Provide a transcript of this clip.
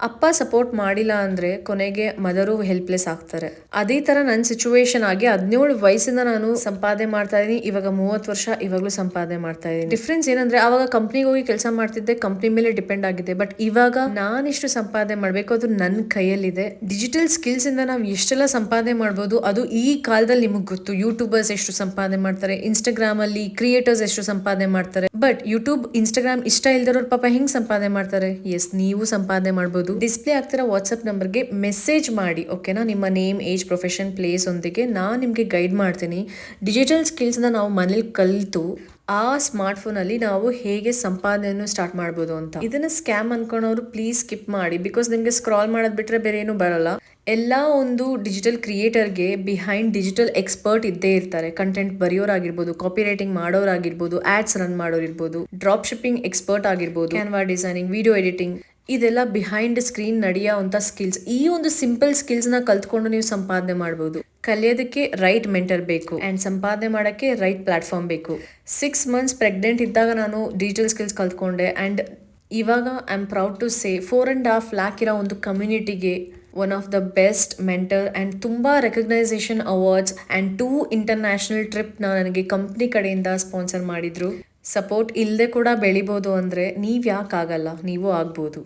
ಅಪ್ಪ ಸಪೋರ್ಟ್ ಮಾಡಿಲ್ಲ ಅಂದ್ರೆ ಕೊನೆಗೆ ಮದರು ಹೆಲ್ಪ್ಲೆಸ್ ಆಗ್ತಾರೆ. ಅದೇ ತರ ನನ್ನ ಸಿಚುವೇಶನ್ ಆಗಿ 17 ವಯಸ್ಸಿಂದ ನಾನು ಸಂಪಾದನೆ ಮಾಡ್ತಾ ಇದೀನಿ. ಇವಾಗ 30 ವರ್ಷ ಇವಾಗ್ಲೂ ಸಂಪಾದನೆ ಮಾಡ್ತಾ ಇದೀನಿ. ಡಿಫ್ರೆನ್ಸ್ ಏನಂದ್ರೆ ಅವಾಗ ಕಂಪ್ನಿಗೆ ಹೋಗಿ ಕೆಲಸ ಮಾಡ್ತಿದ್ದೆ, ಕಂಪ್ನಿ ಮೇಲೆ ಡಿಪೆಂಡ್ ಆಗಿದೆ. ಬಟ್ ಇವಾಗ ನಾನು ಎಷ್ಟು ಸಂಪಾದನೆ ಮಾಡ್ಬೇಕು ಅದು ನನ್ನ ಕೈಯಲ್ಲಿದೆ. ಡಿಜಿಟಲ್ ಸ್ಕಿಲ್ಸ್ ಇಂದ ನಾವು ಎಷ್ಟೆಲ್ಲ ಸಂಪಾದನೆ ಮಾಡ್ಬೋದು ಅದು ಈ ಕಾಲದಲ್ಲಿ ನಿಮಗೆ ಗೊತ್ತು. ಯೂಟ್ಯೂಬರ್ಸ್ ಎಷ್ಟು ಸಂಪಾದನೆ ಮಾಡ್ತಾರೆ, ಇನ್ಸ್ಟಾಗ್ರಾಮ್ ಅಲ್ಲಿ ಕ್ರಿಯೇಟರ್ಸ್ ಎಷ್ಟು ಸಂಪಾದನೆ ಮಾಡ್ತಾರೆ. ಬಟ್ ಯೂಟ್ಯೂಬ್ ಇನ್ಸ್ಟಾಗ್ರಾಮ್ ಇಷ್ಟ ಇಲ್ದಿರೋರು ಪಾಪ ಹೆಂಗ್ ಸಂಪಾದನೆ ಮಾಡ್ತಾರೆ? ಎಸ್, ನೀವು ಸಂಪಾದನೆ ಮಾಡ್ಬೋದು. ಡಿಸ್ಪ್ಲೇ ಆಗ್ತಿರೋ ವಾಟ್ಸ್ಆಪ್ ನಂಬರ್ಗೆ ಮೆಸೇಜ್ ಮಾಡಿ, ಓಕೆನಾ? ನಿಮ್ಮ ನೇಮ್, ಏಜ್, ಪ್ರೊಫೆಷನ್, ಪ್ಲೇಸ್ ಒಂದಿಗೆ ನಾನು ನಿಮಗೆ ಗೈಡ್ ಮಾಡ್ತೀನಿ. ಡಿಜಿಟಲ್ ಸ್ಕಿಲ್ಸ್ನ ನಾವು ಮನೇಲಿ ಕಲಿತು ಆ ಸ್ಮಾರ್ಟ್ ಫೋನ್ ಅಲ್ಲಿ ನಾವು ಹೇಗೆ ಸಂಪಾದನೆಯನ್ನು ಸ್ಟಾರ್ಟ್ ಮಾಡ್ಬೋದು ಅಂತ. ಇದನ್ನ ಸ್ಕ್ಯಾಮ್ ಅನ್ಕೊಂಡವ್ರು ಪ್ಲೀಸ್ ಸ್ಕಿಪ್ ಮಾಡಿ. ಬಿಕಾಸ್ ನಿಮ್ಗೆ ಸ್ಕ್ರಾಲ್ ಮಾಡೋದ್ ಬಿಟ್ರೆ ಬೇರೆ ಏನು ಬರಲ್ಲ. ಎಲ್ಲ ಒಂದು ಡಿಜಿಟಲ್ ಕ್ರಿಯೇಟರ್ಗೆ ಬಿಹೈಂಡ್ ಡಿಜಿಟಲ್ ಎಕ್ಸ್ಪರ್ಟ್ ಇದ್ದೇ ಇರ್ತಾರೆ. ಕಂಟೆಂಟ್ ಬರೆಯೋರಾಗಿರ್ಬೋದು, ಕಾಪಿ ರೈಟಿಂಗ್ ಮಾಡೋರಾಗಿರ್ಬೋದು, ಆಡ್ಸ್ ರನ್ ಮಾಡೋರಿರ್ಬೋದು, ಡ್ರಾಪ್ ಶಿಪ್ಪಿಂಗ್ ಎಕ್ಸ್ಪರ್ಟ್ ಆಗಿರ್ಬೋದು, ಕ್ಯಾನ್ವಾ ಡಿಸೈನಿಂಗ್, ವಿಡಿಯೋ ಎಡಿಟಿಂಗ್, ಇದೆಲ್ಲ ಬಿಹೈಂಡ್ ಸ್ಕ್ರೀನ್ ನಡೆಯುವಂತ ಸ್ಕಿಲ್ಸ್. ಈ ಒಂದು ಸಿಂಪಲ್ ಸ್ಕಿಲ್ಸ್ ನ ಕಲ್ತ್ಕೊಂಡು ನೀವು ಸಂಪಾದನೆ ಮಾಡಬಹುದು. ಕಲಿಯೋದಕ್ಕೆ ರೈಟ್ ಮೆಂಟರ್ ಬೇಕು ಅಂಡ್ ಸಂಪಾದನೆ ಮಾಡೋಕ್ಕೆ ರೈಟ್ ಪ್ಲಾಟ್ಫಾರ್ಮ್ ಬೇಕು. 6 ಮಂತ್ಸ್ ಪ್ರೆಗ್ನೆಂಟ್ ಇದ್ದಾಗ ನಾನು ಡಿಜಿಟಲ್ ಸ್ಕಿಲ್ಸ್ ಕಲ್ತ್ಕೊಂಡೆ ಅಂಡ್ ಇವಾಗ I am proud to say 4.5 lakh ಇರೋ ಒಂದು ಕಮ್ಯುನಿಟಿಗೆ one of the best mentor and ತುಂಬಾ recognition awards and 2 international trip ನನಗೆ ಕಂಪ್ನಿ ಕಡೆಯಿಂದ ಸ್ಪಾನ್ಸರ್ ಮಾಡಿದ್ರು. ಸಪೋರ್ಟ್ ಇಲ್ಲದೆ ಕೂಡ ಬೆಳಿಬೋದು ಅಂದ್ರೆ ನೀವ್ ಯಾಕೆ ಆಗಲ್ಲ, ನೀವು ಆಗ್ಬೋದು.